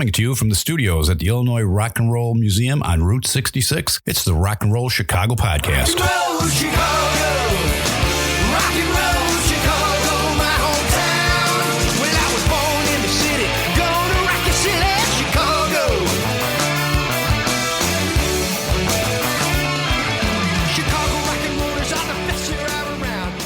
Coming to you from the studios at the Illinois Rock and Roll Museum on Route 66, it's the Rock and Roll Chicago podcast. Rock and roll Chicago, rock and roll Chicago, my hometown. Well, I was born in the city, gonna rock the city, Chicago. Chicago rock and rollers are the best here out around.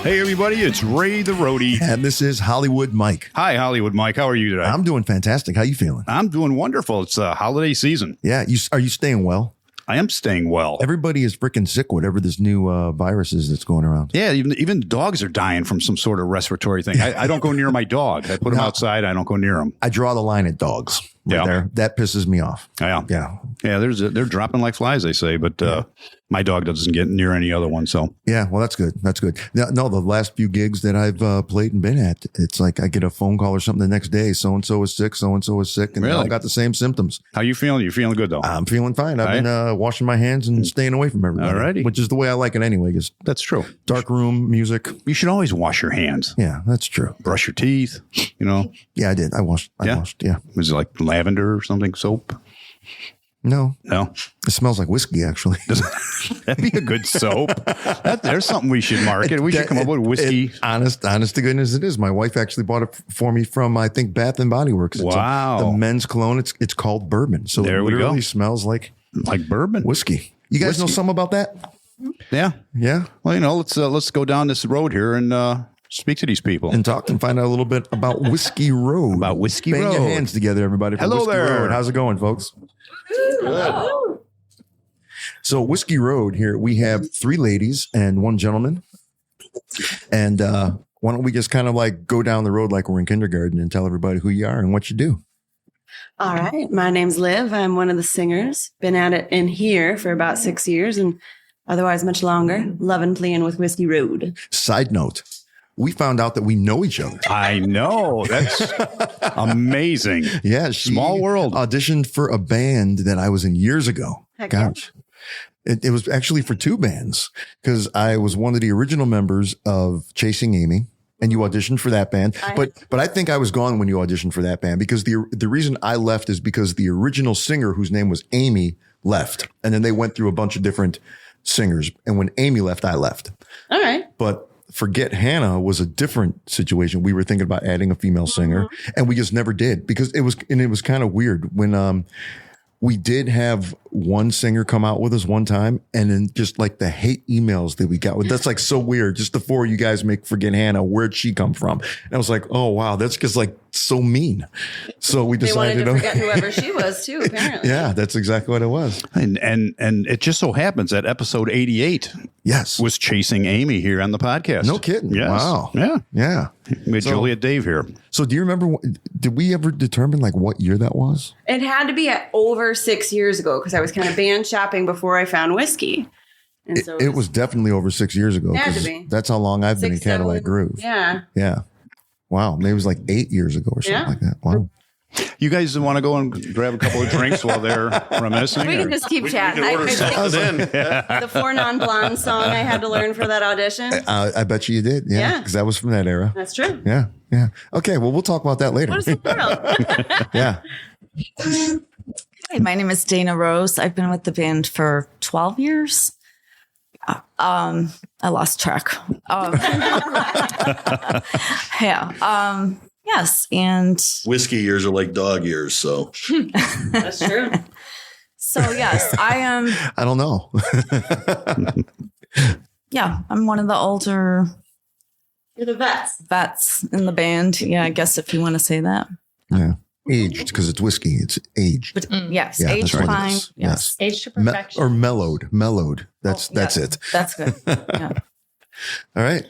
Hey everybody, it's Ray the Roadie. And this is Hollywood Mike. Hi Hollywood Mike, how are you today? I'm doing fantastic. How you feeling? I'm doing wonderful. It's holiday season. Yeah, are you staying well? I am staying well. Everybody is freaking sick, whatever this new virus is that's going around. Yeah, even dogs are dying from some sort of respiratory thing. I don't go near my dog. I put him outside. I don't go near him. I draw the line at dogs. Yeah. There. That pisses me off. Yeah. Yeah. Yeah, they're dropping like flies, they say, but my dog doesn't get near any other one. So yeah, well, that's good. That's good. No, the last few gigs that I've played and been at, it's like I get a phone call or something the next day. So-and-so is sick. So-and-so is sick. And they all got the same symptoms. How you feeling? You feeling good though? I'm feeling fine. I've been washing my hands and staying away from everybody. Alrighty. Which is the way I like it anyway. Just That's true. dark room, music. You should always wash your hands. Yeah, that's true. Brush your teeth, you know. Yeah, I did. I washed. Yeah. Was it like lavender or something, soap? No. It smells like whiskey, actually. That'd be a good soap. There's something we should market. We should come up with whiskey. Honest to goodness, it is. My wife actually bought it for me from, I think, Bath and Body Works. It's the men's cologne. It's called bourbon. So there it we literally go. Smells like bourbon whiskey. You guys know something about that? Yeah. Yeah. Well, let's go down this road here and speak to these people and talk and find out a little bit about Whiskey Road. About Whiskey Bang Road. your hands together, everybody. For Hello Whiskey there. Road. How's it going, folks? Good. So Whiskey Road here, we have 3 ladies and 1 gentleman. And why don't we just kind of like go down the road like we're in kindergarten and tell everybody who you are and what you do. All right. My name's Liv. I'm one of the singers. Been at it in here for about 6 years and otherwise much longer. Loving playing with Whiskey Road. Side note, we found out that we know each other. I know. That's amazing. Yeah. She Small world. Auditioned for a band that I was in years ago. Heck yeah. Gosh. It was actually for 2 bands because I was one of the original members of Chasing Amy. And you auditioned for that band, but I think I was gone when you auditioned for that band because the reason I left is because the original singer, whose name was Amy, left, and then they went through a bunch of different singers. And when Amy left, I left. All right. But Forget Hannah was a different situation. We were thinking about adding a female singer, and we just never did because it was kind of weird when we did have one singer come out with us one time, and then just like the hate emails that we got. That's like so weird. Just the 4 of you guys make Forget Hannah. Where'd she come from? And I was like, oh wow, that's just like so mean. So we decided they wanted to forget whoever she was too. Apparently, yeah, that's exactly what it was. And it just so happens that episode 88 was Chasing Amy here on the podcast. No kidding. Yes. Wow. Yeah. We had Juliet Dave here. So do you remember, did we ever determine like what year that was? it had to be over 6 years ago because I was kind of band shopping before I found whiskey. And so It was definitely over 6 years ago. Had to 'cause be. That's how long I've been in 6, Cadillac 7, Groove. Yeah. Yeah. Wow. Maybe it was like 8 years ago or something like that. Wow. You guys want to go and grab a couple of drinks while they're reminiscing? We can just keep chatting. The 4 Non-Blonde song I had to learn for that audition. I bet you did. Yeah. Because that was from that era. That's true. Yeah. Yeah. Okay. Well, we'll talk about that later. What is the world? Yeah. Hi, my name is Dana Rose. I've been with the band for 12 years. I lost track. Yes. And whiskey years are like dog years. So that's true. So yes, I am. I don't know. Yeah. I'm one of the older. You're the vets in the band. Yeah. I guess if you want to say that. Yeah. Aged because it's whiskey. It's aged. But, yes. Yeah, aged that's what it fine. is. Yes. Aged to perfection. Or mellowed. That's it. That's good. Yeah. All right.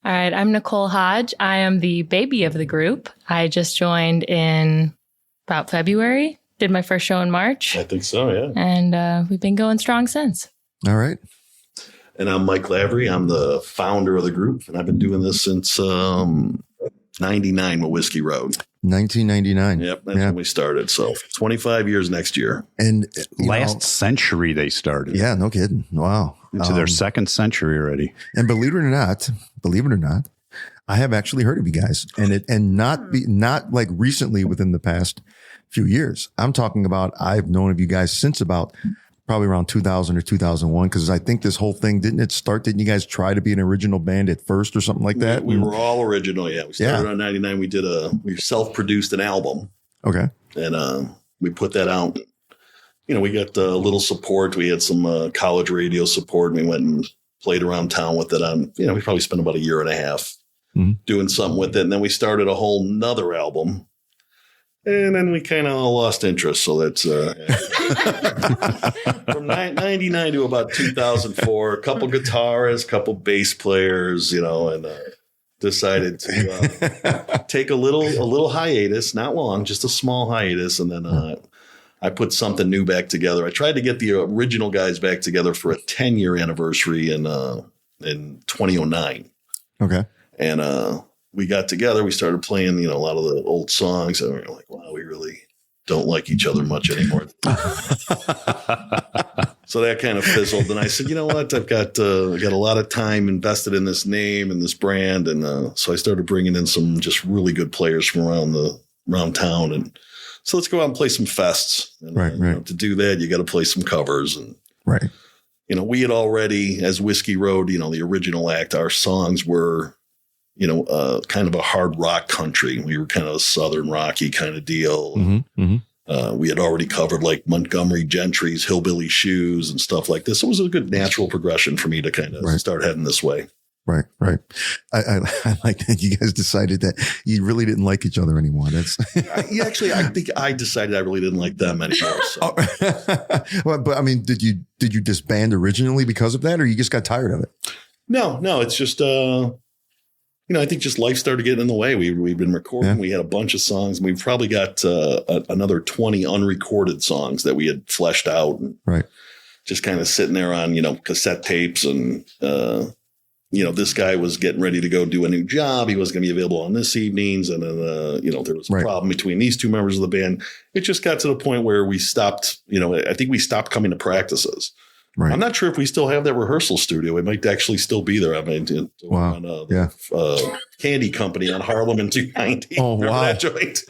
All right. I'm Nicole Hodge. I am the baby of the group. I just joined in about February. Did my first show in March. I think so, yeah. And we've been going strong since. All right. And I'm Mike Lavery. I'm the founder of the group, and I've been doing this since 99 with Whiskey Road. 1999. Yep, that's when we started. So 25 years next year. And last century they started. Yeah, no kidding. Wow. Into their second century already. And believe it or not, I have actually heard of you guys, and not like recently within the past few years. I'm talking about I've known of you guys since about probably around 2000 or 2001, because I think this whole thing, didn't you guys try to be an original band at first or something like that? We were all original, yeah. We started on 99. We self-produced an album. Okay. And we put that out. You know, we got a little support. We had some college radio support, and we went and played around town with it on, you know, we probably spent about a year and a half doing something with it. And then we started a whole nother album. And then we kind of lost interest. So that's from 99 to about 2004, a couple guitarists, a couple bass players, you know, and decided to take a little hiatus, not long, just a small hiatus. And then I put something new back together. I tried to get the original guys back together for a 10-year anniversary in 2009. Okay. And we got together. We started playing, you know, a lot of the old songs, and we were like, wow, we really don't like each other much anymore. So that kind of fizzled. And I said, you know what? I've got a lot of time invested in this name and this brand. And so I started bringing in some just really good players from around town. And so let's go out and play some fests. And, right. You know, to do that, you got to play some covers. And, right. You know, we had already, as Whiskey Road, you know, the original act, our songs were, you know, kind of a hard rock country. We were kind of a Southern rocky kind of deal. We had already covered like Montgomery Gentry's Hillbilly Shoes and stuff like this. So it was a good natural progression for me to kind of start heading this way. Right. I like that you guys decided that you really didn't like each other anymore. That's actually, I think I decided I really didn't like them anymore. So. Well, but I mean, did you disband originally because of that, or you just got tired of it? No, it's just, you know, I think just life started getting in the way. We've been recording. We had a bunch of songs. We've probably got another 20 unrecorded songs that we had fleshed out. And just kind of sitting there on, you know, cassette tapes. And, you know, this guy was getting ready to go do a new job. He was going to be available on this evenings. And then, you know, there was a problem between these two members of the band. It just got to the point where we stopped, you know, I think we stopped coming to practices. Right. I'm not sure if we still have that rehearsal studio. It might actually still be there. I mean, on Candy Company on Harlem and 290. Oh, wow. That joint?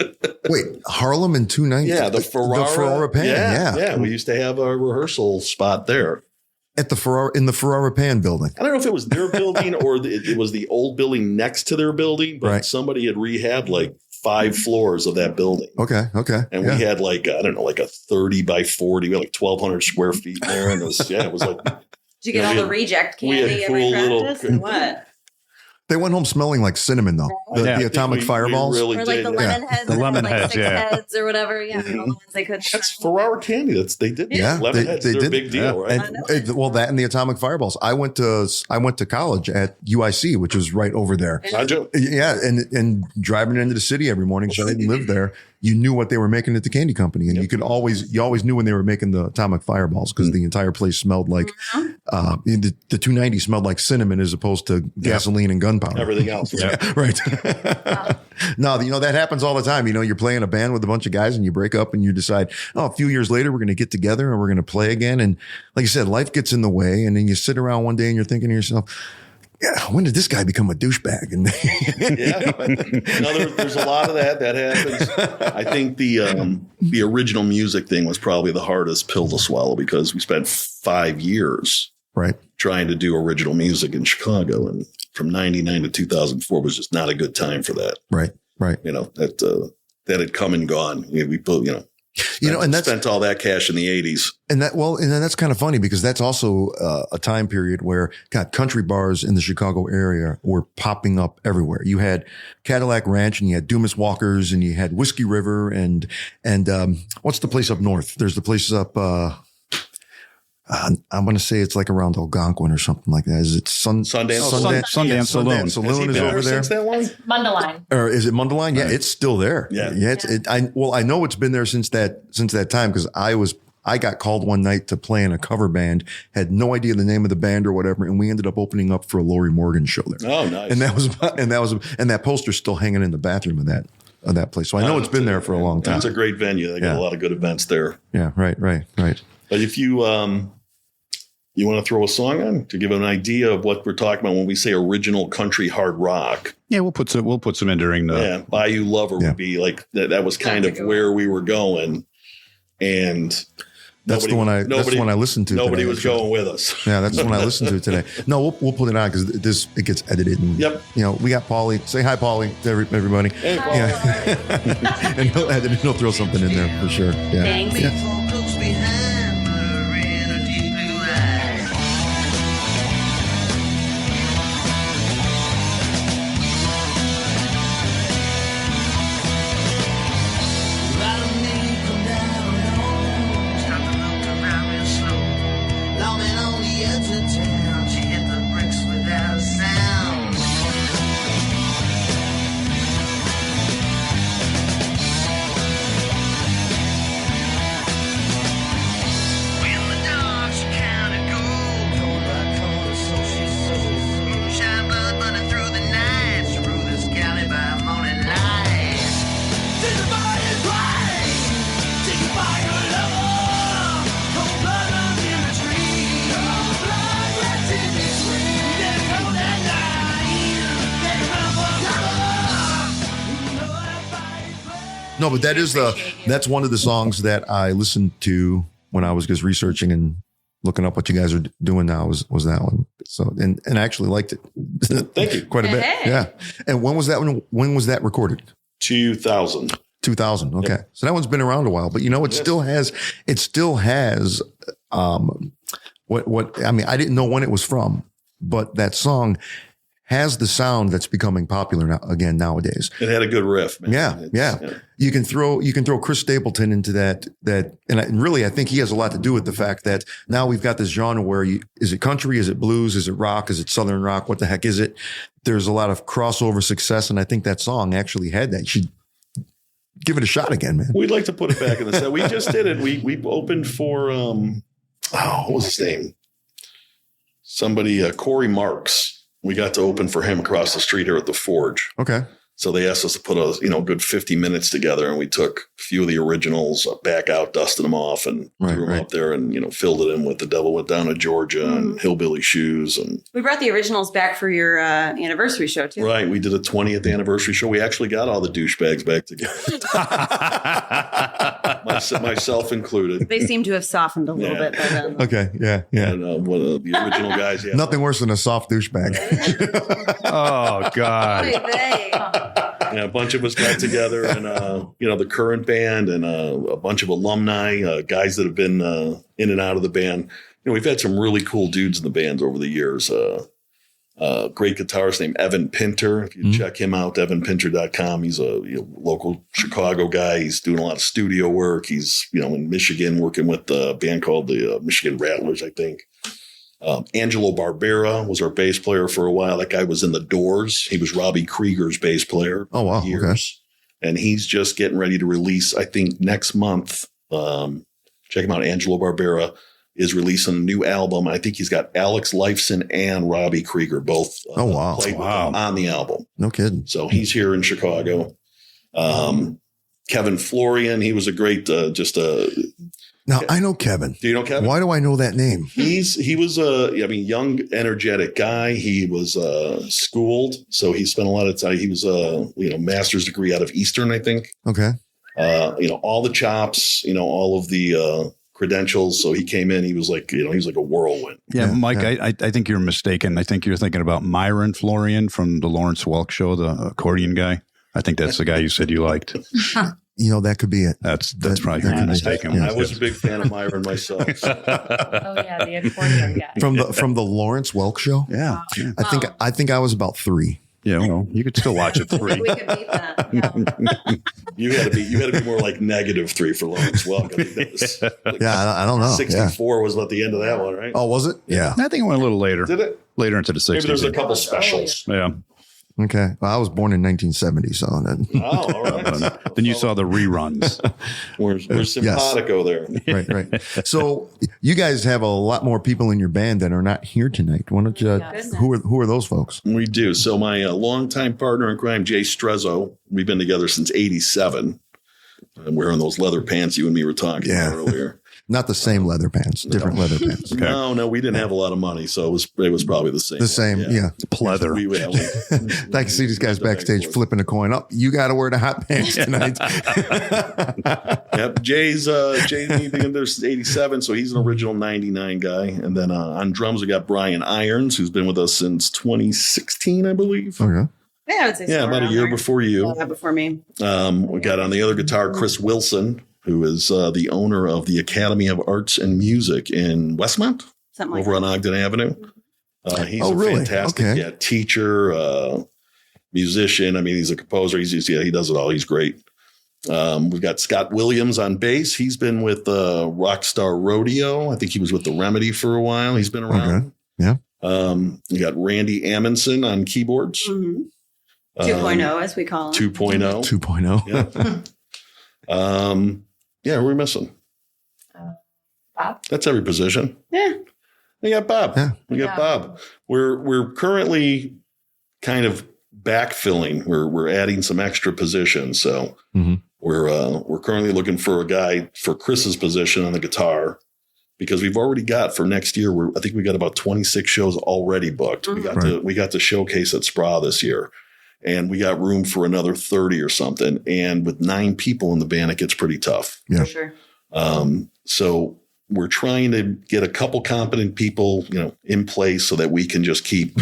Wait, Harlem and 290? Yeah, the Ferrara Pan. Yeah. We used to have a rehearsal spot there. At the Ferrara Pan building. I don't know if it was their building or it was the old building next to their building, but somebody had rehabbed like 5 floors of that building. Okay. And we had like, I don't know, like a 30 by 40, we had like 1,200 square feet there. And it was like. Did you get all the reject candy every practice or what? They went home smelling like cinnamon, though. The atomic fireballs. We really or like the lemon heads. The lemon heads, like 6 heads or whatever. Yeah. All the ones they could. That's Ferrara candy. They did. Yeah. Lemon heads. They're did. a big deal, right? Well, that and the atomic fireballs. I went to college at UIC, which was right over there. Yeah. And driving into the city every morning, because I didn't live there, you knew what they were making at the candy company. And you always knew when they were making the atomic fireballs, because the entire place smelled like, the 290 smelled like cinnamon as opposed to gasoline and gunpowder. Everything else. Yeah. Right. No, you know, that happens all the time. You know, you're playing a band with a bunch of guys and you break up and you decide, a few years later, we're going to get together and we're going to play again. And like you said, life gets in the way. And then you sit around one day and you're thinking to yourself, when did this guy become a douchebag? And there's a lot of that happens. I think the original music thing was probably the hardest pill to swallow, because we spent 5 years trying to do original music in Chicago, and from 99 to 2004 was just not a good time for that. Right. You know, that had come and gone. We put, you know, and spent all that cash in the 80s. And then that's kind of funny, because that's also a time period where country bars in the Chicago area were popping up everywhere. You had Cadillac Ranch, and you had Dumas Walkers, and you had Whiskey River, and what's the place up north? There's the place up, I'm going to say it's like around Algonquin or something like that. Is it Sundance Saloon? Saloon is over there. It's Mundelein. Or is it Mundelein? Yeah, it's still there. Yeah. I know it's been there since that time, because I got called one night to play in a cover band, had no idea the name of the band or whatever, and we ended up opening up for a Lori Morgan show there. Oh, nice. And that poster's still hanging in the bathroom of that place. So I know it's been there for a long time. It's a great venue. They got a lot of good events there. Yeah, right. But if you You want to throw a song on to give an idea of what we're talking about when we say original country hard rock? Yeah, we'll put some in during the Bayou Lover would be like that was kind of where we were going. And that's the one I listened to. Nobody today, was going with us. Yeah, that's the one I listened to today. No, we'll put it on because it gets edited. And, we got Paulie. Say hi, Paulie, to everybody. Hey, Paulie. Yeah. And he'll edit it. He'll throw something in there for sure. Yeah. Thanks. Yeah. No, but that's one of the songs that I listened to when I was just researching and looking up what you guys are doing now was that one. So, and I actually liked it. Thank you. Quite a bit. Yeah. And when was that one? When was that recorded? 2000. 2000. Okay. Yep. So that one's been around a while, but it still has what I mean, I didn't know when it was from, but that song has the sound that's becoming popular now, again nowadays. It had a good riff, man. Yeah. You can throw Chris Stapleton into that, and really, I think he has a lot to do with the fact that now we've got this genre where is it country, is it blues, is it rock, is it southern rock, what the heck is it? There's a lot of crossover success, and I think that song actually had that. You should give it a shot again, man. We'd like to put it back in the set. We just did it. We opened for what was his name? Somebody, Corey Marks. We got to open for him across the street here at the Forge. Okay. So they asked us to put a good 50 minutes together, and we took a few of the originals back out, dusted them off, and threw them up there, and filled it in with The Devil Went Down to Georgia and Hillbilly Shoes. And we brought the originals back for your anniversary show too. Right, we did a 20th anniversary show. We actually got all the douchebags back together, myself included. They seem to have softened a little bit by then. Okay, yeah. And one of the original guys. Yeah, nothing worse than a soft douchebag. Oh God. A bunch of us got together, and the current band and a bunch of alumni, guys that have been in and out of the band. We've had some really cool dudes in the bands over the years. Great guitarist named Evan Pinter. If you check him out, evanpinter.com. He's a local Chicago guy. He's doing a lot of studio work. He's in Michigan working with a band called the Michigan Rattlers, I think. Angelo Barbera was our bass player for a while. That guy was in the Doors. He was Robbie Krieger's bass player. Oh, wow. Years. Okay. And he's just getting ready to release, I think next month. Check him out. Angelo Barbera is releasing a new album. I think he's got Alex Lifeson and Robbie Krieger both played with him on the album. No kidding. So he's here in Chicago. Kevin Florian, he was a great, Now, I know Kevin. Do you know Kevin? Why do I know that name? He was a young, energetic guy. He was schooled, so he spent a lot of time. He was a master's degree out of Eastern, I think. Okay. All the chops, all of the credentials. So he came in. He was like, he was like a whirlwind. Yeah, Mike, yeah. I think you're mistaken. I think you're thinking about Myron Florian from the Lawrence Welk Show, the accordion guy. I think that's the guy you said you liked. That could be it. That's probably your mistaken. I was a big fan of Myron myself. So. Oh yeah, the accordion guy from the Lawrence Welk Show. Yeah, I think I was about 3. Yeah, well, you could still watch it 3. We could beat that. Yeah. You had to be more like -3 for Lawrence Welk. I think that was I don't know. 64 was at the end of that one, right? Oh, was it? Yeah. I think it went a little later. Did it? Later into the 60s. Maybe there's a couple specials. Yeah. Okay. Well, I was born in 1970, so then. Oh, all right. Then you saw the reruns. We're simpatico there. Right. So you guys have a lot more people in your band that are not here tonight. Why don't you? Who are those folks? We do. So my longtime partner in crime, Jay Strezzo, we've been together since '87. I'm wearing those leather pants you and me were talking about earlier. Not the same leather pants, different leather pants. Okay. No, we didn't have a lot of money, so it was probably the same. The same, yeah. Pleather. I can see these guys backstage flipping a coin up. You got to wear the hot pants tonight. Yep. Jay's there's 87, so he's an original 99 guy. And then on drums, we got Brian Irons, who's been with us since 2016, I believe. Okay. Yeah, I would say Yeah, about a year before you. Yeah, before me. We got on the other guitar Chris Wilson, who is the owner of the Academy of Arts and Music in Westmont, Something like over on Ogden Avenue. He's a really? fantastic teacher, musician. I mean, he's a composer. He does it all. He's great. We've got Scott Williams on bass. He's been with Rockstar Rodeo. I think he was with the Remedy for a while. He's been around. Okay. Yeah. We got Randy Amundsen on keyboards. Mm-hmm. 2.0, as we call him. 2.0. 2.0. Yeah. Yeah, who are we missing? Bob. That's every position. Yeah. We got Bob. Yeah. We got Bob. We're currently kind of backfilling. We're adding some extra positions. So we're currently looking for a guy for Chris's position on the guitar, because we've already got for next year. I think we got about 26 shows already booked. We got to showcase at SPRA this year, and we got room for another 30 or something. And with 9 people in the band, it gets pretty tough. Yeah. For sure. So we're trying to get a couple competent people, in place so that we can just keep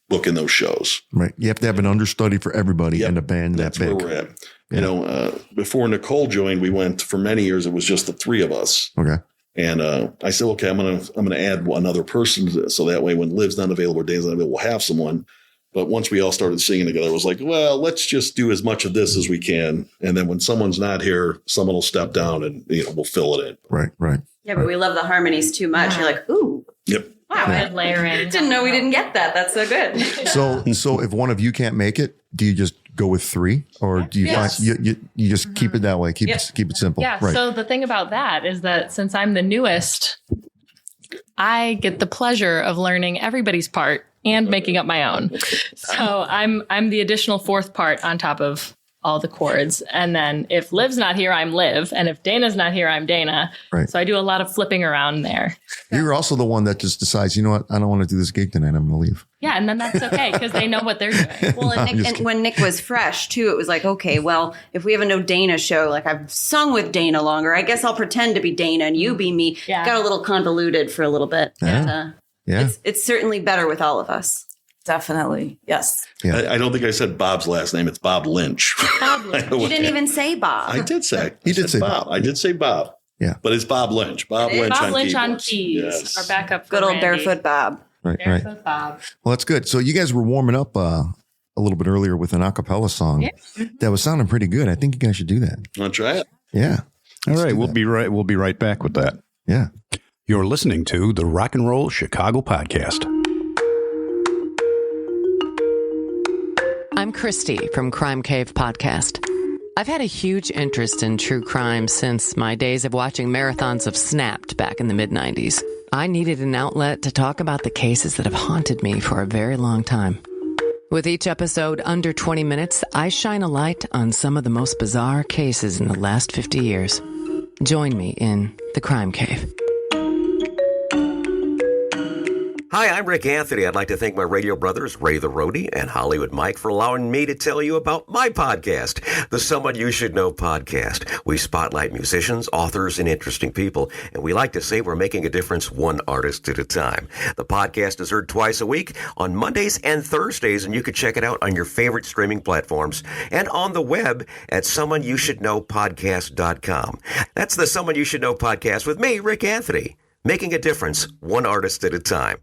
booking those shows. Right. You have to have an understudy for everybody in the band That's that big. where we're at. Before Nicole joined, we went for many years. It was just the 3 of us. Okay. And I said, okay, I'm gonna add another person, so that way when Liv's not available or Dave's not available, we'll have someone. But once we all started singing together, it was like, well, let's just do as much of this as we can, and then when someone's not here, someone will step down and we'll fill it in. Right. Yeah, but we love the harmonies too much. You're like, ooh. Yep. Wow. Good layering. Didn't know we didn't get that. That's so good. So if one of you can't make it, do you just go with 3, or do you find you just keep it that way? Keep it simple. Yeah. Right. So the thing about that is that since I'm the newest, I get the pleasure of learning everybody's part and making up my own. So I'm the additional 4th part on top of all the chords. And then if Liv's not here, I'm Liv. And if Dana's not here, I'm Dana. Right. So I do a lot of flipping around there. You're also the one that just decides, you know what, I don't want to do this gig tonight. I'm going to leave. Yeah. And then that's okay, because they know what they're doing. Well, and when Nick was fresh too, it was like, okay, well, if we have a no Dana show, like I've sung with Dana longer, I guess I'll pretend to be Dana and you be me. Yeah. Got a little convoluted for a little bit. Yeah. But, it's certainly better with all of us. Definitely. Yes. Yeah. I don't think I said Bob's last name. It's Bob Lynch. You didn't even say Bob. I did say. He did say Bob. I did say Bob. Yeah. But it's Bob Lynch. Bob Lynch Bob on Lynch keyboards. on keys. Yes. Our backup. Good for old Randy. Barefoot Bob. Right. Barefoot Bob. Well, that's good. So you guys were warming up a little bit earlier with an a cappella song that was sounding pretty good. I think you guys should do that. Want to try it? Yeah. All right, we'll be right back with that. Yeah. You're listening to the Rock and Roll Chicago Podcast. I'm Christy from Crime Cave Podcast. I've had a huge interest in true crime since my days of watching marathons of Snapped back in the mid-90s. I needed an outlet to talk about the cases that have haunted me for a very long time. With each episode under 20 minutes, I shine a light on some of the most bizarre cases in the last 50 years. Join me in the Crime Cave. Hi, I'm Rick Anthony. I'd like to thank my radio brothers, Ray the Roadie and Hollywood Mike, for allowing me to tell you about my podcast, the Someone You Should Know podcast. We spotlight musicians, authors, and interesting people, and we like to say we're making a difference one artist at a time. The podcast is heard twice a week on Mondays and Thursdays, and you can check it out on your favorite streaming platforms and on the web at someoneyoushouldknowpodcast.com. That's the Someone You Should Know podcast with me, Rick Anthony, making a difference one artist at a time.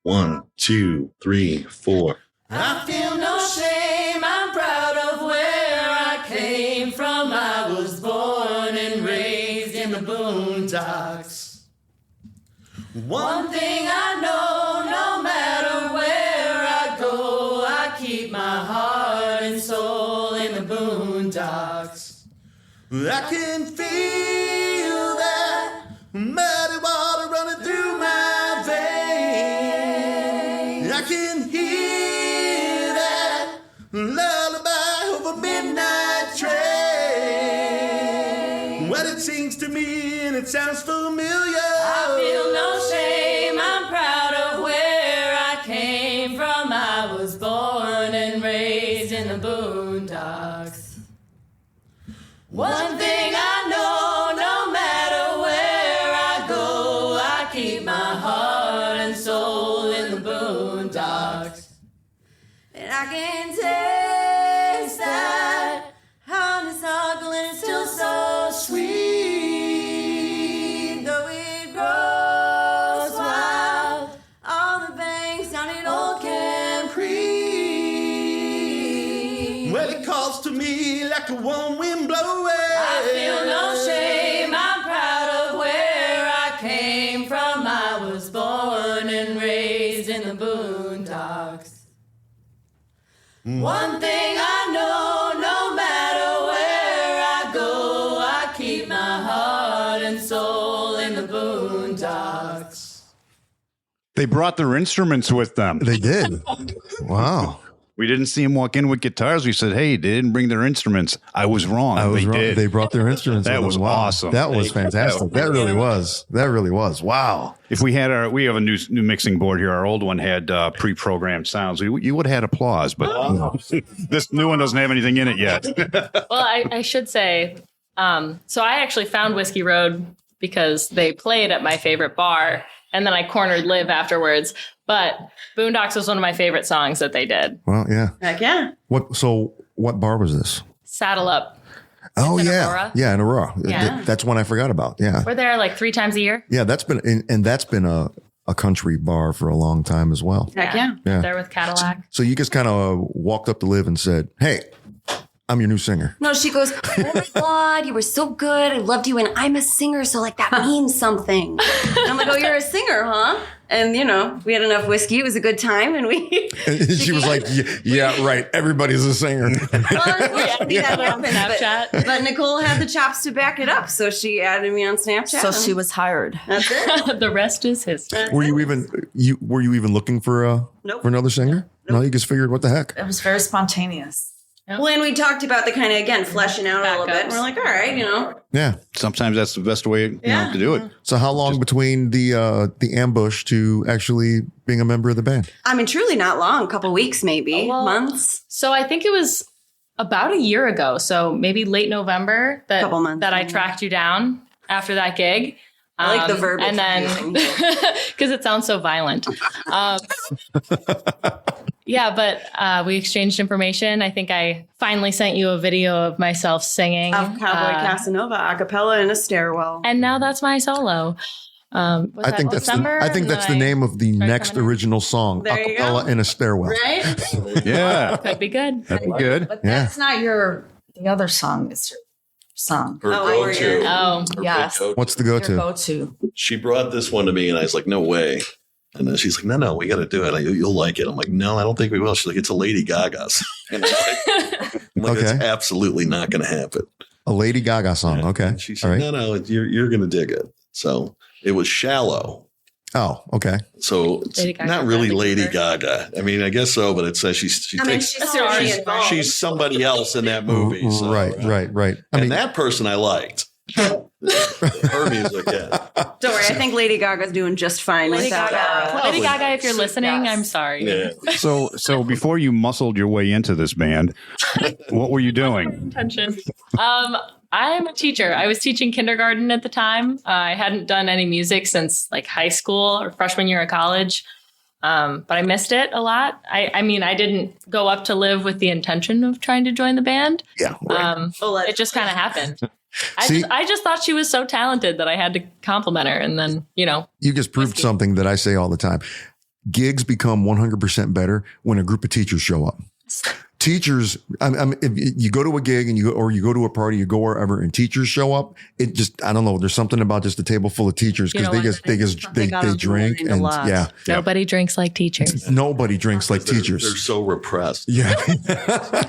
1, 2, 3, 4. I feel no shame, I'm proud of where I came from. I was born and raised in the boondocks. One thing I know, no matter where I go, I keep my heart and soul in the boondocks. I can feel that muddy water running through my veins. I can hear that lullaby of a midnight train. it sings to me and it sounds familiar. I feel no shame, I'm proud of where I came from. I was born and raised in the boondocks. One thing I know, no matter where I go, I keep my heart and soul in the boondocks. And I can taste that honeysuckle and it's still so sweet. Though it grows wild on the banks down in old Camp Creek. Well, it calls to me like a warm wind blowing. I feel no shame, I'm proud of where I came from. I was born and raised in the boondocks. One thing I know, no matter where I go, I keep my heart and soul in the boondocks. They brought their instruments with them. They did. Wow. We didn't see them walk in with guitars. We said, hey, they didn't bring their instruments. I was wrong. I was they wrong. did. They brought their instruments. That with was them. Wow. awesome. That was fantastic. That really was. That really was. Wow. If we had we have a new mixing board here. Our old one had pre-programmed sounds. You would have had applause, but this new one doesn't have anything in it yet. Well, I should say, so I actually found Whiskey Road because they played at my favorite bar, and then I cornered Liv afterwards. But Boondocks was one of my favorite songs that they did. Well, yeah. Heck yeah. What bar was this? Saddle Up. Oh, in yeah. Aurora. Yeah, in Aurora. Yeah. That's one I forgot about. Yeah. We're there like 3 times a year. Yeah, that's been a country bar for a long time as well. Heck yeah. Yeah. There with Cadillac. So you just kind of walked up to Liv and said, hey, I'm your new singer. No, she goes, oh my God, you were so good. I loved you. And I'm a singer. So like that means something. And I'm like, oh, you're a singer, huh? And, you know, we had enough whiskey. It was a good time. And she was like, yeah, right. Everybody's a singer. But Nicole had the chops to back it up. So she added me on Snapchat. So she was hired. That's it. The rest is history. Were you even looking for Nope. for another singer? No, you just figured, what the heck? It was very spontaneous. Well, and we talked about the kind of, again, fleshing out a little bit. And we're like, all right, you know. Yeah. Sometimes that's the best way to do it. So how long between the ambush to actually being a member of the band? I mean, truly not long. A couple weeks, maybe. Months. So I think it was about a year ago. So maybe late November Couple months, that I tracked you down after that gig. I like the verbiage. And then, because it sounds so violent. Yeah, but we exchanged information. I think I finally sent you a video of myself singing. Of Cowboy Casanova, a cappella in a stairwell. And now that's my solo. I think that's the name of the next original song, There you Acapella go. in a Stairwell. Right? Yeah. Could be good. That'd be good. But that's not the other song is your song. Her Oh, go-to. Oh, Her yes. go-to. What's the Your go-to? go-to. She brought this one to me, and I was like, no way. And then she's like, no, we got to do it. You'll like it. I'm like, no, I don't think we will. She's like, it's a Lady Gaga song. And I'm like, Okay. it's absolutely not going to happen. A Lady Gaga song. Okay. And she said, All right. no, you're going to dig it. So it was Shallow. Oh, okay. So it's Lady Gaga, not really Bradley Lady Cooper. Gaga. I mean, I guess so, but it says she I mean, takes, she's already involved. she's somebody else in that movie. So, Right. And that person I liked. Her music, yeah. Don't worry. I think Lady Gaga's doing just fine Lady with that. Gaga. Lady Probably. Gaga, if you're listening, Yes. I'm sorry. Yeah. So before you muscled your way into this band, what were you doing? Intention. I'm a teacher. I was teaching kindergarten at the time. I hadn't done any music since like high school or freshman year of college. But I missed it a lot. I mean, I didn't go up to Liv with the intention of trying to join the band. Yeah. It just kind of happened. See- I just thought she was so talented that I had to compliment her. And then, You just proved Whiskey. something that I say all the time. Gigs become 100% better when a group of teachers show up. Teachers, if you go to a gig and you go to a party, you go wherever, and teachers show up. It just, I don't know. There's something about just a table full of teachers because they drink and yeah. Nobody drinks like teachers. Nobody drinks like They're teachers. so repressed. Yeah.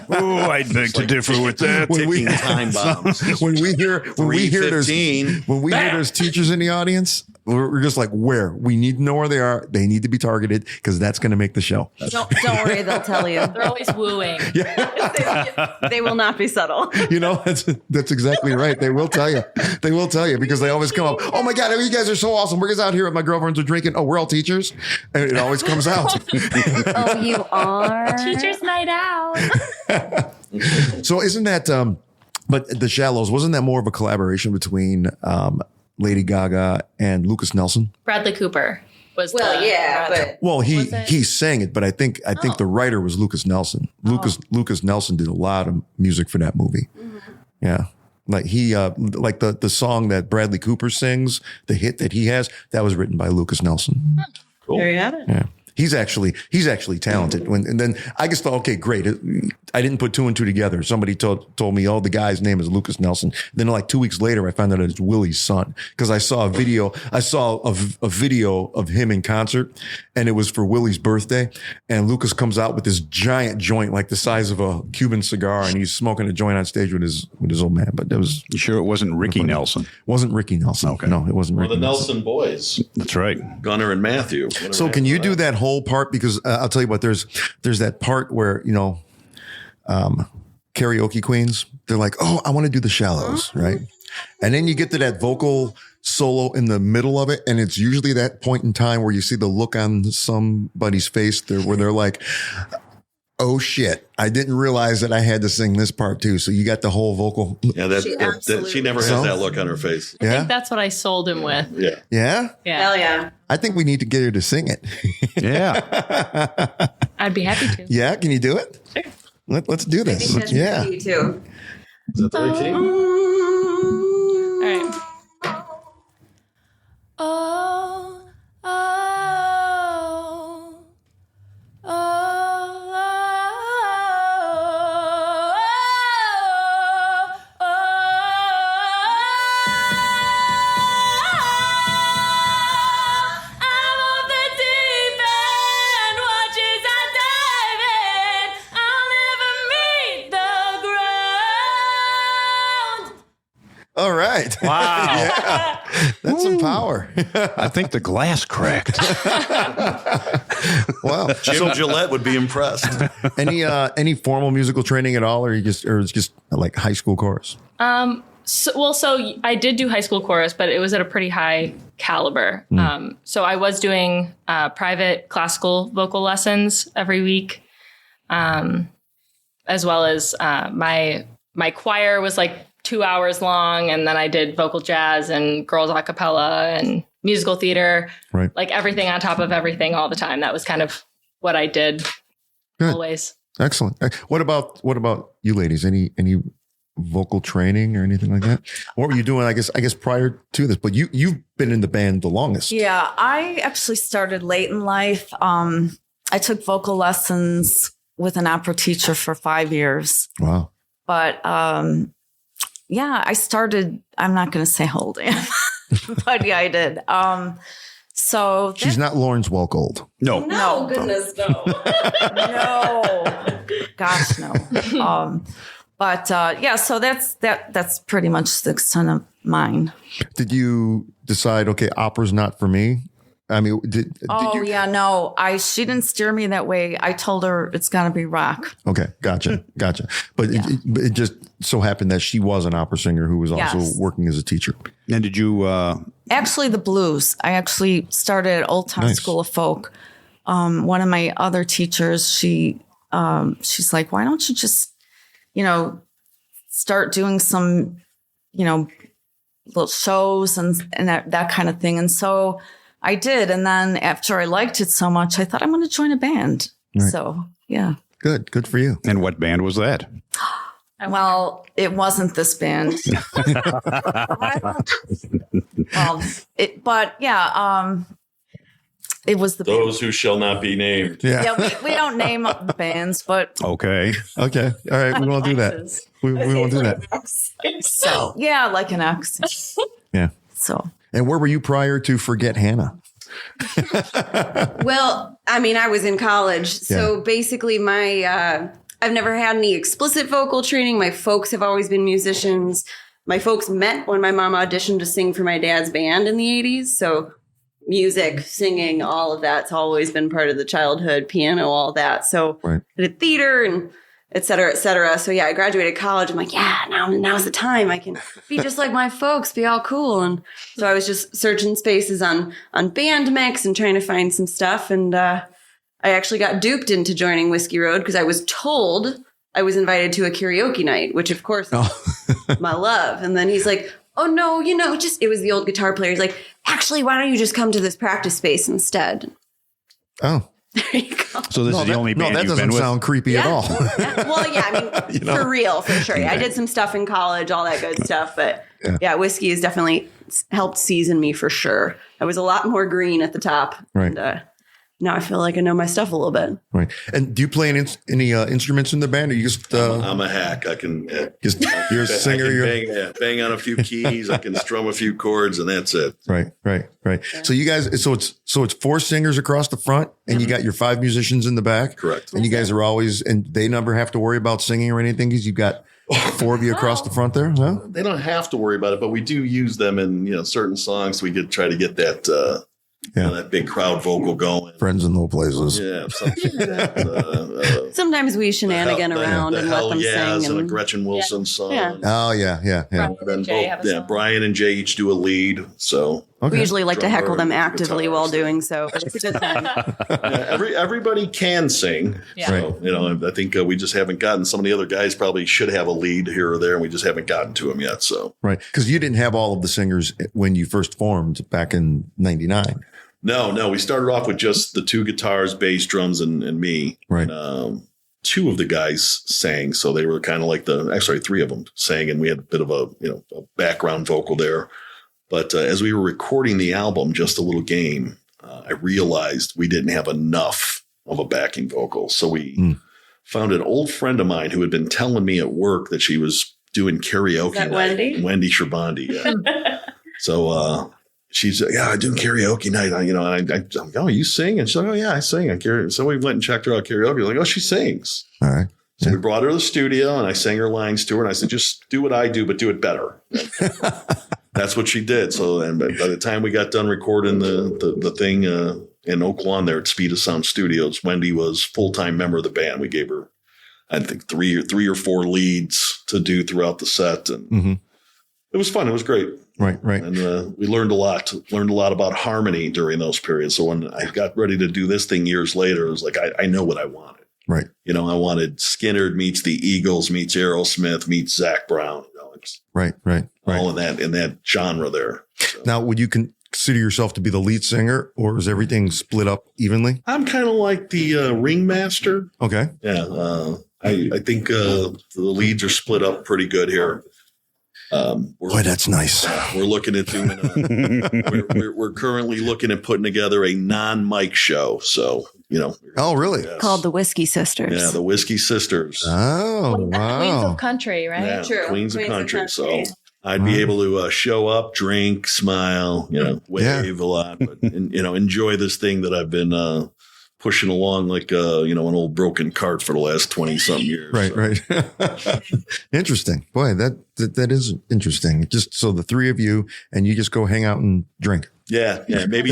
Oh, I'd beg to differ with that. Ticking time bombs. when we hear there's 3:15. there's teachers in the audience, We're just like, where? We need to know where they are. They need to be targeted because that's going to make the show. Don't worry, they'll tell you. They're always wooing. They will not be subtle. That's exactly right. They will tell you. They will tell you because they always come up. Oh my God, you guys are so awesome. We're just out here with my girlfriends are drinking. Oh, we're all teachers. And it always comes out. Oh, you are? Teacher's night out. So isn't that, but The Shallows, wasn't that more of a collaboration between Lady Gaga and Lucas Nelson? Bradley Cooper was he sang it, but I think the writer was Lucas Nelson. Lucas Nelson did a lot of music for that movie. Mm-hmm. Yeah. Like he like the song that Bradley Cooper sings, the hit that he has, that was written by Lucas Nelson. Cool. There you have it. Yeah. He's actually talented. And then I just thought, okay, great. I didn't put two and two together. Somebody told me, oh, the guy's name is Lucas Nelson. Then like 2 weeks later, I found out it's Willie's son because I saw a video. I saw a video of him in concert, and it was for Willie's birthday. And Lucas comes out with this giant joint, like the size of a Cuban cigar, and he's smoking a joint on stage with his old man. But you sure it wasn't Ricky Nelson? Wasn't Ricky Nelson? Okay, no, it wasn't. Or Ricky the Nelson boys. That's right, Gunnar and Matthew. So can you do that whole part? Because I'll tell you what, there's that part where, karaoke queens, they're like, oh, I want to do The Shallows, right? And then you get to that vocal solo in the middle of it. And it's usually that point in time where you see the look on somebody's face there, where they're like, oh shit, I didn't realize that I had to sing this part too. So you got the whole vocal. Yeah, she never has that look on her face. I think that's what I sold him with. Yeah. Yeah? Yeah. Hell yeah. I think we need to get her to sing it. Yeah. I'd be happy to. Yeah, can you do it? Sure. Let's do this. I think that's Yeah. you too. Is that the right team? All right. Oh, oh, oh, I'm off the deep end, watch as I dive in. I'll never meet the ground. All right. Wow. Yeah. That's some power. I think the glass cracked. Wow. Jim Gillette would be impressed. Any formal musical training at all, or it's just like high school chorus? So I did do high school chorus, but it was at a pretty high caliber. So I was doing private classical vocal lessons every week, as well as my choir was like 2 hours long, and then I did vocal jazz and girls a cappella and musical theater, right? Like everything on top of everything all the time. That was kind of what I did. Good. Always. Excellent. What about you ladies? Any vocal training or anything like that? What were you doing? I guess prior to this, but you've been in the band the longest. Yeah, I actually started late in life. I took vocal lessons with an opera teacher for 5 years. Wow. But yeah, I started, I'm not going to say how old I am, but yeah, I did. So she's not Lawrence Welkold. No. No, goodness, no. No. Gosh, no. But yeah, so that's pretty much the extent of mine. Did you decide, okay, opera's not for me? I mean, did you? Yeah, no, she didn't steer me that way. I told her it's got to be rock. Okay, gotcha. But it just so happened that she was an opera singer who was also working as a teacher. And did you? Actually, the blues. I actually started at Old Town School of Folk. One of my other teachers, she's like, why don't you just, start doing some, little shows and that kind of thing. And so I did. And then after I liked it so much, I thought I'm going to join a band. Right. So, yeah. Good for you. And what band was that? Well, it wasn't this band. It was those who shall not be named. Yeah, we don't name the bands, but okay. All right, we won't do that. We won't do that. So yeah, like an X. Yeah. So. And where were you prior to Forget Hannah? Well, I mean, I was in college, so basically I've never had any explicit vocal training. My folks have always been musicians. My folks met when my mom auditioned to sing for my dad's band in the 80s. So music, singing, all of that's always been part of the childhood, piano, all that. So I did theater and et cetera, et cetera. So yeah, I graduated college. I'm like, yeah, now's the time. I can be just like my folks, be all cool. And so I was just searching spaces on Band Mix and trying to find some stuff. And I actually got duped into joining Whiskey Road because I was told I was invited to a karaoke night, which of course my love. And then he's like, oh no, it was the old guitar player. He's like, actually, why don't you just come to this practice space instead? Oh. There you go. So this is the only band that you've doesn't been with? sound creepy at all. Well, yeah, I mean, for real, for sure. I did some stuff in college, all that good stuff. But yeah, whiskey has definitely helped season me for sure. I was a lot more green at the top. Right. And now I feel like I know my stuff a little bit. Right. And do you play any instruments in the band, or you just? I'm a hack. I can. You're a singer. I can bang on a few keys. I can strum a few chords, and that's it. Right. Yeah. So you guys, so it's 4 singers across the front, and you got your 5 musicians in the back. Correct. And you guys are always, and they never have to worry about singing or anything because you've got 4 of you across the front there. Huh? They don't have to worry about it, but we do use them in certain songs. We could try to get that. That big crowd vocal going. Friends in low places. Yeah. Something like that. Sometimes we shenanigan around and let them sing. And a Gretchen Wilson song. Yeah. Oh, yeah. And then Brian and Jay each do a lead. So we usually like to Drummer, heckle them actively guitarist. while doing so. But it's a good time. Everybody can sing. Yeah. So, I think we just haven't gotten, some of the other guys probably should have a lead here or there, and we just haven't gotten to them yet. So Right. Because you didn't have all of the singers when you first formed back in 99. No. We started off with just the 2 guitars, bass, drums, and me. Right. And, 2 of the guys sang, so they were kind of like 3 of them sang, and we had a bit of a background vocal there. But as we were recording the album, Just a Little Game, I realized we didn't have enough of a backing vocal. So we found an old friend of mine who had been telling me at work that she was doing karaoke. Is that night. Wendy Sherbondi. Yeah. So she's like, yeah, I do karaoke night. I'm like, oh, you sing? And she's like, oh yeah, I sing. So we went and checked her out karaoke. Like, oh, she sings. All right. So we brought her to the studio and I sang her lines to her. And I said, just do what I do, but do it better. That's what she did. So and by the time we got done recording the thing in Oak Lawn there at Speed of Sound Studios, Wendy was full-time member of the band. We gave her, I think, three or 4 leads to do throughout the set. And it was fun. It was great. Right. And we learned a lot about harmony during those periods. So when I got ready to do this thing years later, it was like, I know what I wanted. Right. I wanted Skinner meets the Eagles, meets Aerosmith, meets Zach Brown. It's Right. all in that genre there. So. Now, would you consider yourself to be the lead singer, or is everything split up evenly? I'm kind of like the ringmaster. Okay. Yeah. I think the leads are split up pretty good here. Boy, that's nice. We're looking at doing. We're currently looking at putting together a non-mic show. So Oh, really? Yes. Called the Whiskey Sisters. Yeah, the Whiskey Sisters. Oh, Queens wow. of Country, right? Yeah, True. Queens of Queens of Country. Country. So I'd be able to show up, drink, smile, wave a lot, but enjoy this thing that I've been pushing along like an old broken cart for the last 20-something years. Right. Interesting. Boy, that is interesting. Just so the 3 of you and you just go hang out and drink. Yeah. Maybe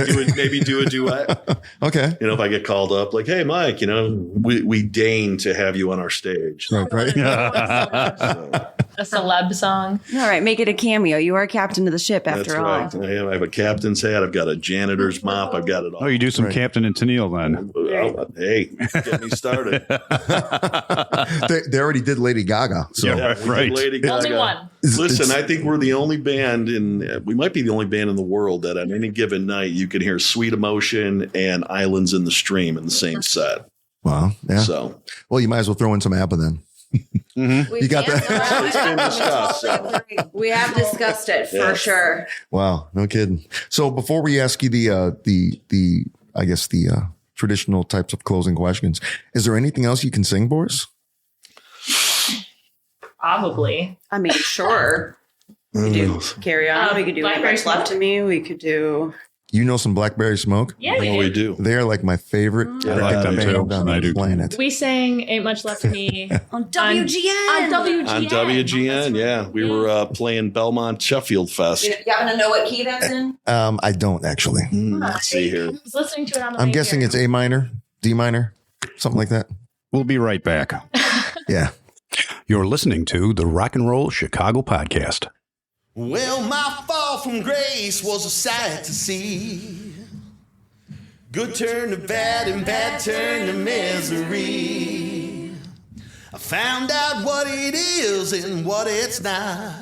do a duet. Okay. If I get called up, like, hey, Mike, we deign to have you on our stage. Right. So, A celeb song. All right, make it a cameo. You are captain of the ship that's after all. right. I have a captain's hat. I've got a janitor's mop. I've got it all. Oh, you do some Captain and Tennille then. Hey, get me started. They already did Lady Gaga. So Yeah. We did Right. Lady Gaga. Only one. Listen, I think we're the only band we might be the only band in the world that on any given night you can hear Sweet Emotion and Islands in the Stream in the same set. wow. Yeah. So Well, you might as well throw in some ABBA then. You got that? it's been discussed. So. We have discussed it for sure. Wow. No kidding. So before we ask you the I guess the traditional types of closing questions, is there anything else you can sing, Boris? Probably. I mean, sure. We could do Carry On. We could do Blackberry What's Left of Me. We could do You know some Blackberry Smoke? Yeah, we do. They are like my favorite I like them too. band on the planet. We sang Ain't Much Left for Me On WGN. On WGN. On WGN, yeah. We were playing Belmont Sheffield Fest. You happen to know what key that's in? I don't actually. Let's see here. I was listening to it on the I'm way guessing here. it's A minor, D minor, something like that. We'll be right back. Yeah. You're listening to the Rock and Roll Chicago Podcast. Well, my fall from grace was a sight to see. Good turn to bad and bad turn to misery. I found out what it is and what it's not.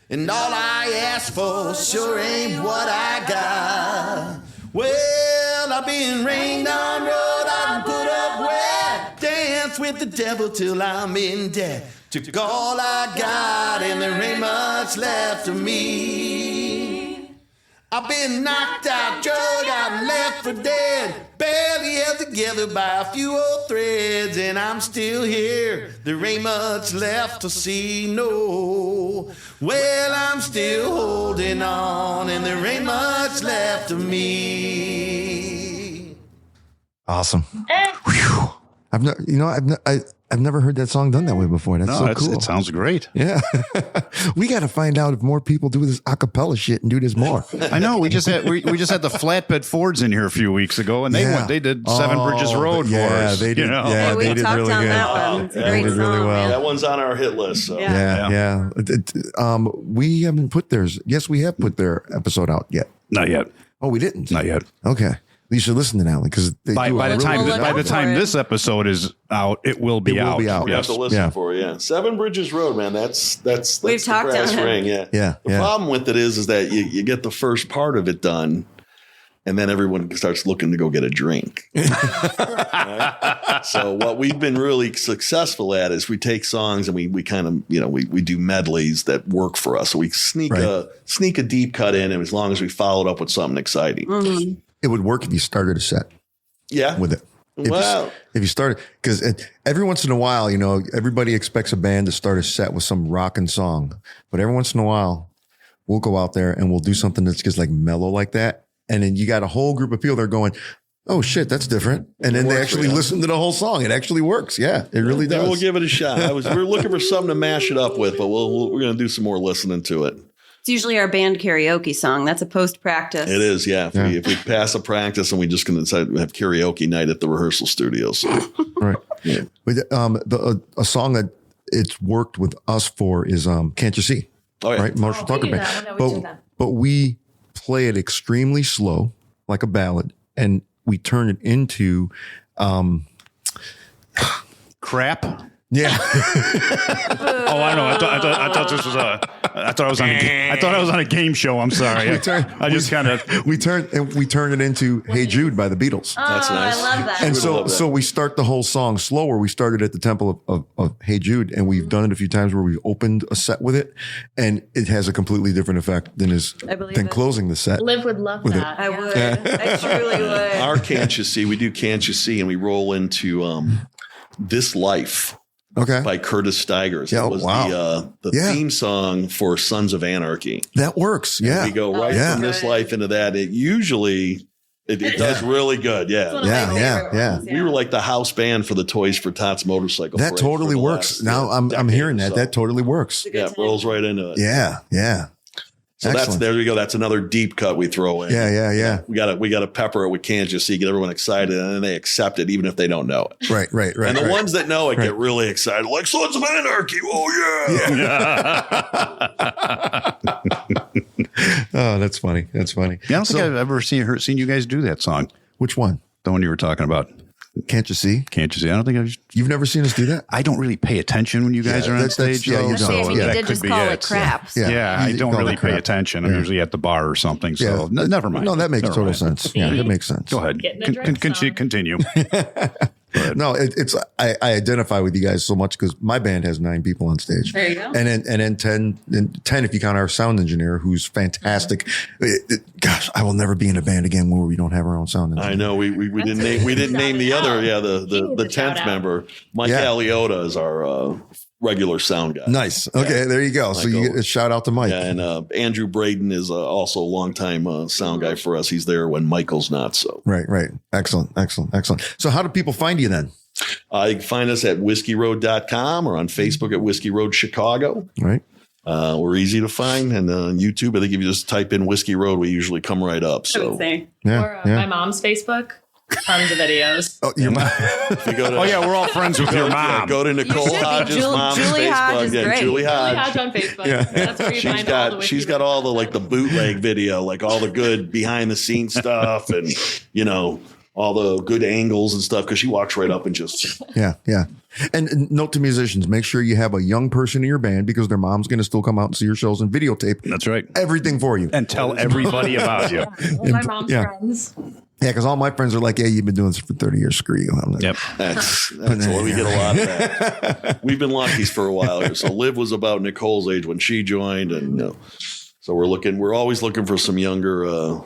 And all I ask for sure ain't what I got. Well, I've been rained on, road I've put up wet. Dance with the devil till I'm in debt. Took all I got and there ain't much left of me. I've been knocked out, drug out, and left for dead. Barely held together by a few old threads, and I'm still here. There ain't much left to see, no. Well, I'm still holding on, and there ain't much left of me. Awesome. Whew. I've never heard that song done that way before. That's so cool. It sounds great. Yeah. We got to find out if more people do this a cappella shit and do this more. I know. We just had the flatbed Fords in here a few weeks ago, and they did Seven Bridges Road for us. They did. You know? Yeah, we they did talked really on good. that one. It's a They great did really song, well. That one's on our hit list. So. Yeah. We haven't put theirs. Yes, we have put their episode out yet. Not yet. Oh, we didn't. Not yet. Okay. You should listen to that one because By the time for this episode is out, it will be out. We have Yes. to listen for it, yeah. Seven Bridges Road, man. That's We've the talked brass on it. ring, yeah. Yeah. The problem with it is that you get the first part of it done, and then everyone starts looking to go get a drink. Right? So what we've been really successful at is we take songs and we kind of, we do medleys that work for us. So we sneak a deep cut in, and as long as we followed up with something exciting. Mm-hmm. It would work if you started a set. Yeah. With it. Wow. If you started, because every once in a while, everybody expects a band to start a set with some rockin' song, but every once in a while, we'll go out there and we'll do something that's just like mellow like that. And then you got a whole group of people that are going, oh shit, that's different. And then they actually listen to the whole song. It actually works. Yeah, it really does. We'll give it a shot. We're looking for something to mash it up with, but we're going to do some more listening to it. It's usually our band karaoke song. That's a post-practice. It is, yeah. If we pass a practice and we just going to decide to have karaoke night at the rehearsal studios. Right. Yeah. But a song that it's worked with us for is Can't You See? Oh, yeah. Right? Marshall Tucker Band. But we play it extremely slow, like a ballad, and we turn it into Crap. Yeah. Oh, I know. I thought this was I thought I was on a game show. I'm sorry. we turn it into Hey Jude by the Beatles. That's nice. I love that. And so we start the whole song slower. We started at the tempo of Hey Jude, and we've done it a few times where we've opened a set with it, and it has a completely different effect than closing the set. Liv would love with that. I would. I truly would. Our Can't You See, we do Can't You See, and we roll into This Life. Okay. By Curtis Stigers. Yeah, it was the theme song for Sons of Anarchy. That works. Yeah. And we go right from This Life into that. It usually does really good. Yeah. We were like the house band for the Toys for Tots motorcycle. That totally works. Now I'm hearing that. That totally works. Yeah, it rolls right into it. Yeah. So there we go. That's another deep cut we throw in. Yeah. We gotta pepper it with Can't You See, get everyone excited, and then they accept it even if they don't know it. Right. And the ones that know it get really excited, like Sons of Anarchy. Oh yeah. Oh, that's funny. Yeah, I don't think I've ever seen you guys do that song. Which one? The one you were talking about. Can't You See? Can't You See? I don't think You've never seen us do that? I don't really pay attention when you guys are on stage. You don't. So you that did could just be call it. it crap. Yeah, I don't really pay crap. attention. I'm usually at the bar or something. So never mind. No, that makes Never total mind. sense. Yeah, that makes sense. Go ahead. Continue. No, I identify with you guys so much because my band has 9 people on stage. There you go. And then 10 if you count our sound engineer, who's fantastic. Gosh, I will never be in a band again where we don't have our own sound engineer. I know we didn't name the other the 10th member. Mike Aliota is our regular sound guy. Nice. Okay, there you go. So you get a shout out to Mike. Yeah, and Andrew Braden is also a longtime sound guy for us. He's there when Michael's not. So right. Excellent. So how do people find you then? You can find us at whiskeyroad.com or on Facebook at Whiskey Road Chicago. Right. We're easy to find, and on YouTube, I think if you just type in Whiskey Road, we usually come right up. So My mom's Facebook. Tons of videos. Oh, your mom. We're all friends with your mom. Go to Nicole Hodges' mom's Julie Facebook. Hodge is great. Julie Hodge. Hodge on Facebook. Yeah. That's where you find all the She's got all the bootleg video, like all the good behind the scenes stuff, and all the good angles and stuff. Because she walks right up and just yeah. And note to musicians: make sure you have a young person in your band because their mom's going to still come out and see your shows and videotape. That's right. Everything for you and tell everybody about you. All my mom's friends. Yeah, because all my friends are like, "Yeah, you've been doing this for 30 years. Screw you." I'm like, yep, that's what we get a lot of that. We've been lucky for a while here. So Liv was about Nicole's age when she joined, and so we're always looking for some younger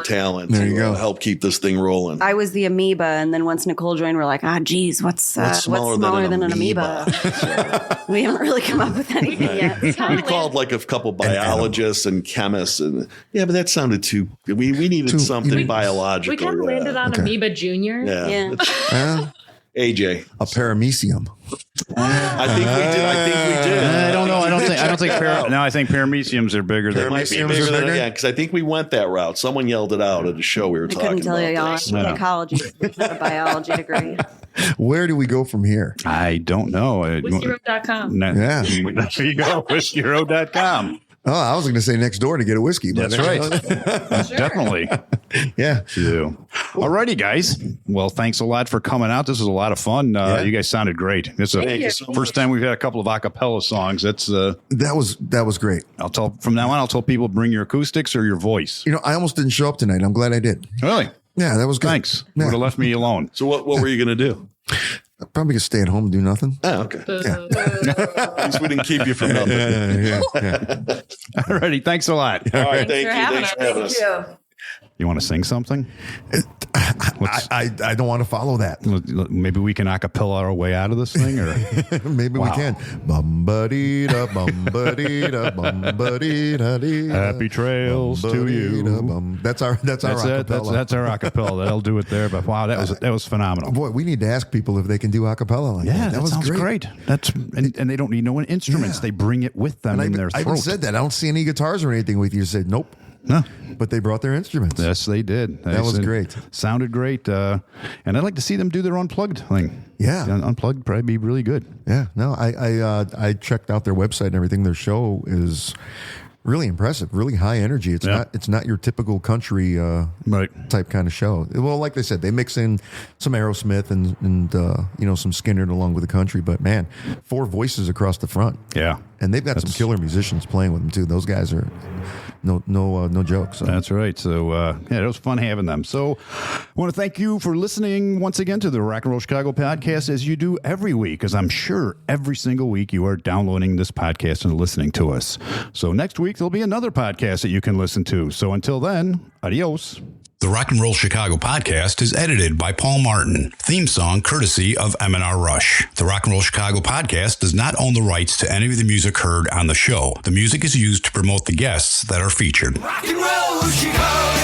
talent to help keep this thing rolling. I was the amoeba, and then once Nicole joined, we're like, geez, what's smaller than an amoeba? We haven't really come up with anything yet. We called like a couple biologists and chemists, and but that sounded too. We needed something biological. We kind of landed on Amoeba Junior. Yeah. AJ, a paramecium. I think we did. I don't know. I think parameciums are bigger than because I think we went that route. Someone yelled it out at a show we were talking about. I couldn't tell you, y'all. Psychology, not a biology degree. Where do we go from here? I don't know. Whiskeyroad.com. Yeah. There you go. Whiskeyroad.com. Oh, I was going to say next door to get a whiskey. But that's right. Definitely. Yeah. All righty, guys. Well, thanks a lot for coming out. This was a lot of fun. You guys sounded great. It's the first time we've had a couple of a cappella songs. That's that was great. From now on, I'll tell people bring your acoustics or your voice. I almost didn't show up tonight. I'm glad I did. Really? Yeah, that was good. Thanks. Yeah. Would have left me alone. So what were you going to do? I'm probably going to stay at home and do nothing. Oh, okay. Yeah. At least we didn't keep you from nothing. Yeah. All righty. Thanks a lot. All right. Thanks for having us. You want to sing something? I don't want to follow that. Maybe we can a cappella our way out of this thing, or maybe we can. Bum-ba-dee-da, bum-ba-dee-da, bum-ba-dee-da-dee. Happy trails to you. That's our acapella. That's our acapella. That'll do it there. But wow, that was phenomenal. Boy, we need to ask people if they can do acapella like that. That was sounds great. And they don't need no instruments. They bring it with them in their throat. I even said that. I don't see any guitars or anything with you. You said nope. No. But they brought their instruments. Yes, they did. That was great. Sounded great. And I'd like to see them do their unplugged thing. Yeah. Unplugged would probably be really good. Yeah. No, I checked out their website and everything. Their show is really impressive, really high energy. It's not your typical country type kind of show. Well, like they said, they mix in some Aerosmith and some Skinner along with the country. But man, 4 voices across the front. Yeah. And they've got some killer musicians playing with them too. Those guys are no joke. So. That's right. So it was fun having them. So I want to thank you for listening once again to the Rock and Roll Chicago podcast, as you do every week, because I'm sure every single week you are downloading this podcast and listening to us. So next week there'll be another podcast that you can listen to. So until then, adios. The Rock and Roll Chicago podcast is edited by Paul Martin. Theme song courtesy of M&R Rush. The Rock and Roll Chicago podcast does not own the rights to any of the music heard on the show. The music is used to promote the guests that are featured. Rock and Roll Chicago.